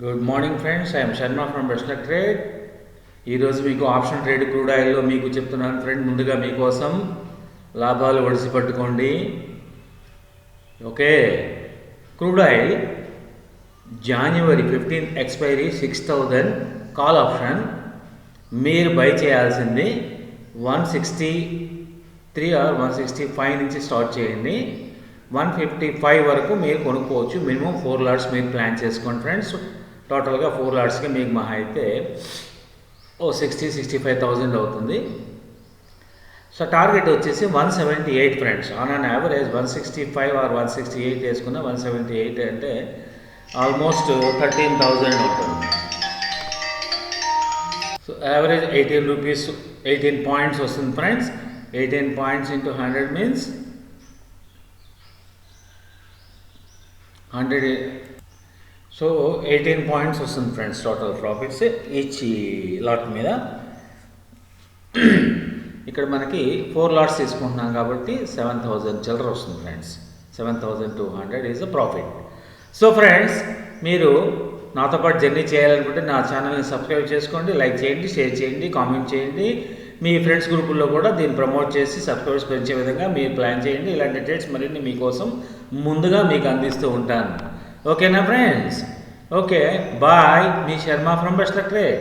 Good morning friends, I'm Sharma from best luck trade. ఈరోజు మీకు option trade crude ఆయిల్లో మీకు చెప్తున్నాను ఫ్రెండ్. ముందుగా మీకోసం లాభాలు ఒడిసి పట్టుకోండి. Okay, crude oil January 15 expiry 6,000 call option. మీరు బై చేయాల్సింది 163 ఆర్ 165 నుంచి స్టార్ట్ చేయండి. 155 వరకు మీరు కొనుక్కోవచ్చు. మినిమం 4 లాట్స్ మీరు ప్లాన్ చేసుకోండి ఫ్రెండ్స్. టోటల్గా 4 లాట్స్కి మీకు మహా అయితే 60,000-65,000 అవుతుంది. సో టార్గెట్ వచ్చేసి 178 friends. On an average 165 or 168 వేసుకున్న 178 అంటే ఆల్మోస్ట్ 13,000 అవుతుంది. సో యావరేజ్ 18 రూపీస్ 18 పాయింట్స్ వస్తుంది friends. 18 points into 100 means 100. So 18 points వస్తుంది friends total profits each lot మీద. ఇక్కడ మనకి 4 లాట్స్ తీసుకుంటున్నాం కాబట్టి 7,000 చిల్లర వస్తుంది friends. 7,200 is a profit. So friends, మీరు నాతో పాటు జర్నీ చేయాలనుకుంటే నా ఛానల్ని సబ్స్క్రైబ్ చేసుకోండి, లైక్ చేయండి, షేర్ చేయండి, కామెంట్ చేయండి. మీ ఫ్రెండ్స్ గ్రూపుల్లో కూడా దీన్ని ప్రమోట్ చేసి సబ్స్క్రైబర్స్ పెంచే విధంగా మీరు ప్లాన్ చేయండి. ఇలాంటి డేట్స్ మరిన్ని మీకోసం ముందుగా మీకు అందిస్తూ ఉంటాను. ఓకేనా ఫ్రెండ్స్? Okay, bye. మీ శర్మ ఫ్రమ్ బెస్ట్లక్ ట్రేడ్.